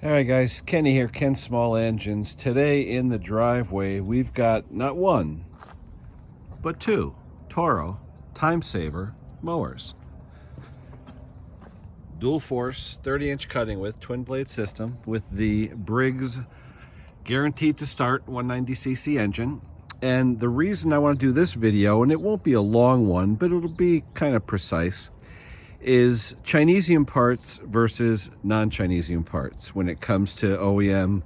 All right, guys, Kenny here, Ken Small Engines. Today in the driveway, we've got not one, but two Toro Timesaver mowers. Dual force, 30-inch cutting width, twin blade system with the Briggs guaranteed to start 190cc engine. And the reason I want to do this video, and it won't be a long one, but it'll be kind of precise, is CHINESIUM parts versus non-CHINESIUM parts when it comes to OEM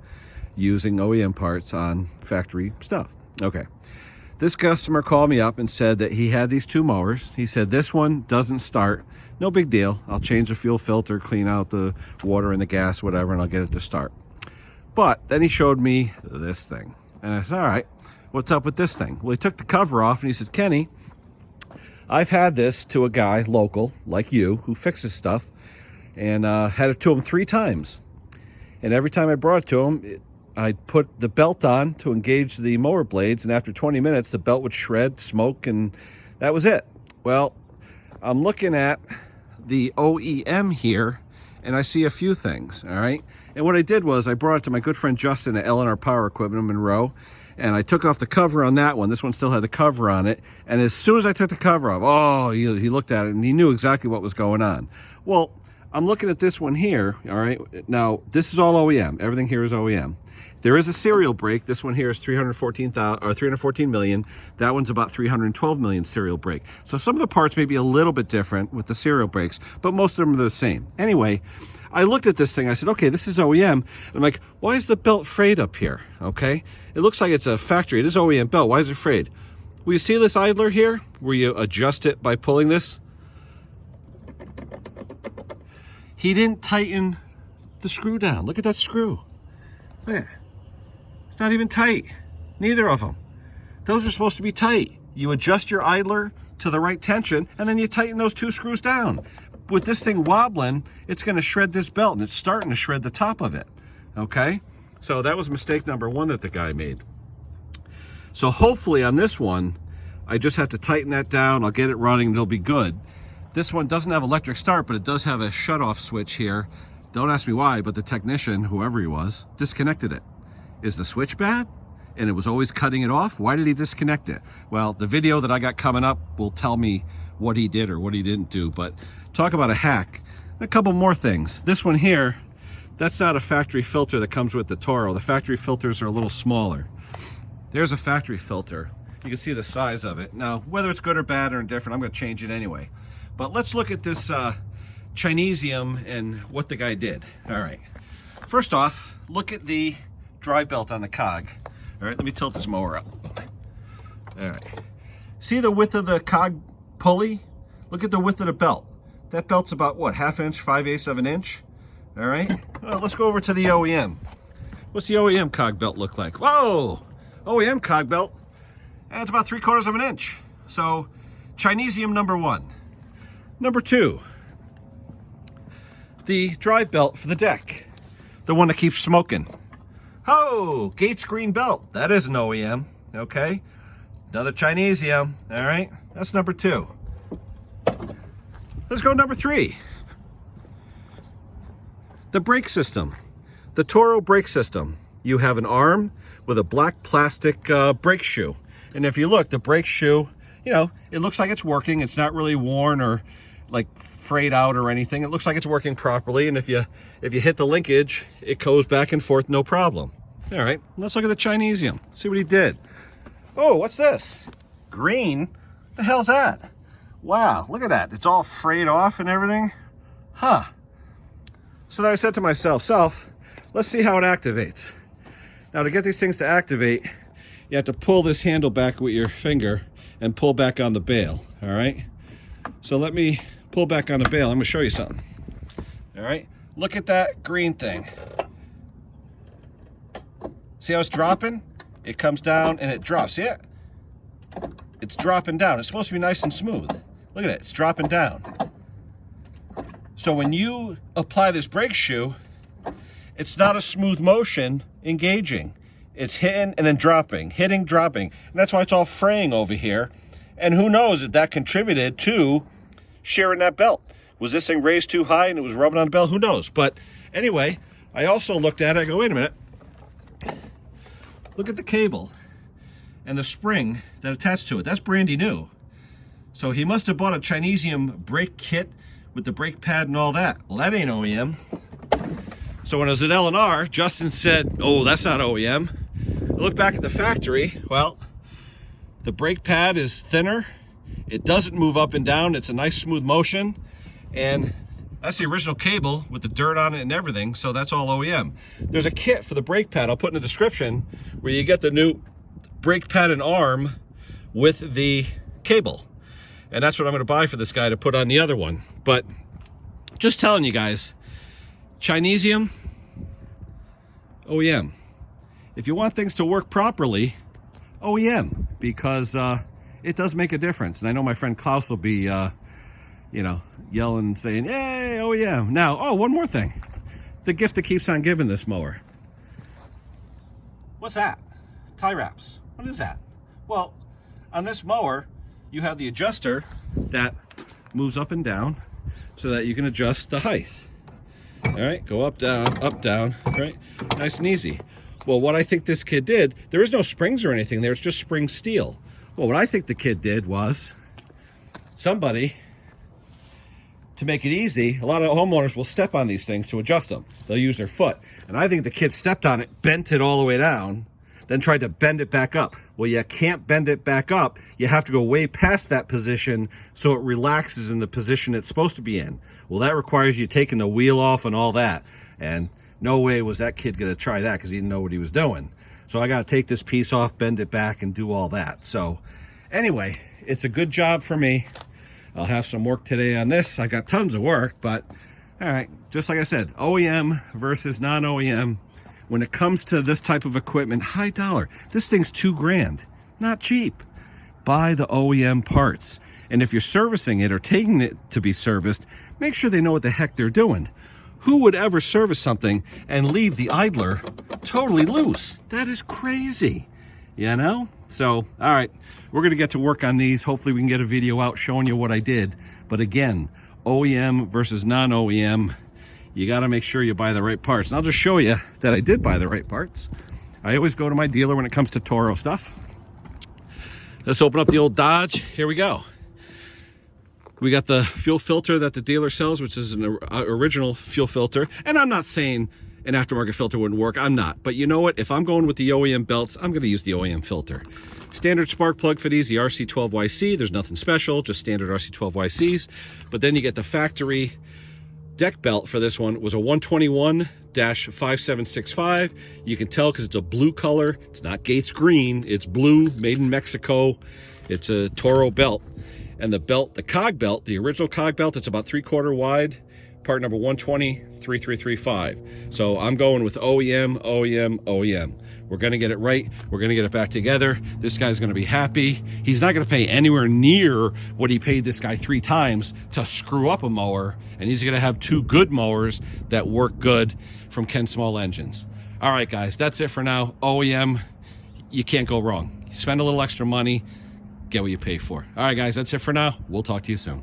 using OEM parts on factory stuff. Okay, this customer called me up and said that he had these two mowers. He said this one doesn't start, no big deal, I'll change the fuel filter, clean out the water and the gas, whatever, and I'll get it to start. But then he showed me this thing, and I said, all right, what's up with this thing? Well, he took the cover off and he said, Kenny, I've had this to a guy local like you who fixes stuff, and had it to him 3 times. And every time I brought it to him, I'd put the belt on to engage the mower blades, and after 20 minutes, the belt would shred, smoke, and that was it. Well, I'm looking at the OEM here, and I see a few things, all right? And what I did was I brought it to my good friend Justin at L&R Power Equipment in Monroe, and I took off the cover on that one. This one still had the cover on it. And as soon as I took the cover off, oh, he looked at it and he knew exactly what was going on. Well, I'm looking at this one here, all right? Now, this is all OEM. Everything here is OEM. There is a serial brake. This one here is 314 million. That one's about 312 million serial brake. So some of the parts may be a little bit different with the serial brakes, but most of them are the same. Anyway, I looked at this thing, I said, okay, this is OEM. And I'm like, why is the belt frayed up here, okay? It looks like it's a factory, it is OEM belt, why is it frayed? Well, you see this idler here, where you adjust it by pulling this? He didn't tighten the screw down. Look at that screw. There. It's not even tight, neither of them. Those are supposed to be tight. You adjust your idler to the right tension, and then you tighten those 2 screws down. With this thing wobbling, it's going to shred this belt, and it's starting to shred the top of it, okay? So that was mistake number 1 that the guy made. So hopefully on this one, I just have to tighten that down, I'll get it running, it'll be good. This one doesn't have electric start, but it does have a shut-off switch here. Don't ask me why, but the technician, whoever he was, disconnected it. Is the switch bad? And it was always cutting it off? Why did he disconnect it? Well, the video that I got coming up will tell me what he did or what he didn't do, but talk about a hack. A couple more things. This one here, that's not a factory filter that comes with the Toro. The factory filters are a little smaller. There's a factory filter. You can see the size of it. Now, whether it's good or bad or indifferent, I'm gonna change it anyway. But let's look at this CHINESIUM and what the guy did. All right. First off, look at the drive belt on the cog. All right, let me tilt this mower up. All right. See the width of the cog pulley? Look at the width of the belt. That belt's about what, 1/2 inch, 5/8 of an inch? All right, well, let's go over to the OEM. What's the OEM cog belt look like? Whoa, OEM cog belt, and it's about 3/4 of an inch. So CHINESIUM number 1. Number 2, the drive belt for the deck, the one that keeps smoking. Oh, Gates green belt, that is an OEM, okay? Another CHINESIUM, all right? That's number 2. Let's go number 3. The brake system, the Toro brake system. You have an arm with a black plastic brake shoe. And if you look, the brake shoe, you know, it looks like it's working. It's not really worn or like frayed out or anything. It looks like it's working properly. And if you hit the linkage, it goes back and forth, no problem. All right, let's look at the CHINESIUM, see what he did. Oh, what's this? Green? The hell's that? Wow, look at that. It's all frayed off and everything. Huh. So then I said to myself, let's see how it activates. Now to get these things to activate, you have to pull this handle back with your finger and pull back on the bail, all right? So let me pull back on the bail. I'm gonna show you something. All right, look at that green thing. See how it's dropping? It comes down and it drops, see it? It's dropping down. It's supposed to be nice and smooth. Look at it, it's dropping down. So when you apply this brake shoe, it's not a smooth motion engaging. It's hitting and then dropping, hitting, dropping. And that's why it's all fraying over here. And who knows if that contributed to sharing that belt. Was this thing raised too high and it was rubbing on the belt? Who knows? But anyway, I also looked at it, I go, wait a minute. Look at the cable and the spring that attached to it. That's brandy new. So he must have bought a CHINESIUM brake kit with the brake pad and all that. Well, that ain't OEM. So when I was at L&R, Justin said, oh, that's not OEM. I look back at the factory, well, the brake pad is thinner. It doesn't move up and down. It's a nice smooth motion. And that's the original cable with the dirt on it and everything. So that's all OEM. There's a kit for the brake pad. I'll put in the description where you get the new brake pad and arm with the cable. And that's what I'm going to buy for this guy to put on the other one. But just telling you guys, CHINESIUM, OEM. If you want things to work properly, OEM, because it does make a difference. And I know my friend Klaus will be, you know, yelling, saying, yay, OEM. Now, oh, one more thing. The gift that keeps on giving this mower. What's that? Tie wraps. What is that? Well, on this mower, you have the adjuster that moves up and down so that you can adjust the height. All right, go up, down, right? Nice and easy. Well, what I think this kid did, there is no springs or anything there, it's just spring steel. Well, what I think the kid did was, somebody, to make it easy, a lot of homeowners will step on these things to adjust them. They'll use their foot. And I think the kid stepped on it, bent it all the way down, then tried to bend it back up. Well, you can't bend it back up. You have to go way past that position so it relaxes in the position it's supposed to be in. Well, that requires you taking the wheel off and all that. And no way was that kid going to try that because he didn't know what he was doing. So I got to take this piece off, bend it back, and do all that. So anyway, it's a good job for me. I'll have some work today on this. I got tons of work, but all right, just like I said, OEM versus non-OEM. When it comes to this type of equipment, high dollar. This thing's $2 grand, not cheap. Buy the OEM parts. And if you're servicing it or taking it to be serviced, make sure they know what the heck they're doing. Who would ever service something and leave the idler totally loose? That is crazy, you know? So, all right, we're gonna get to work on these. Hopefully we can get a video out showing you what I did. But again, OEM versus non-OEM, you gotta make sure you buy the right parts. And I'll just show you that I did buy the right parts. I always go to my dealer when it comes to Toro stuff. Let's open up the old Dodge. Here we go. We got the fuel filter that the dealer sells, which is an original fuel filter. And I'm not saying an aftermarket filter wouldn't work. I'm not. But you know what? If I'm going with the OEM belts, I'm going to use the OEM filter. Standard spark plug for these, the RC12YC. There's nothing special, just standard RC12YCs. But then you get the factory deck belt for this one was a 121-5765. You can tell because it's a blue color. It's not Gates green. It's blue, made in Mexico. It's a Toro belt. And the belt, the cog belt, the original cog belt, it's about 3/4 wide, part number 120-3335. So I'm going with OEM, OEM, OEM. We're gonna get it right. We're gonna get it back together. This guy's gonna be happy. He's not gonna pay anywhere near what he paid this guy 3 times to screw up a mower. And he's gonna have 2 good mowers that work good from Ken Small Engines. All right, guys, that's it for now. OEM, you can't go wrong. You spend a little extra money, get what you pay for. All right, guys, that's it for now. We'll talk to you soon.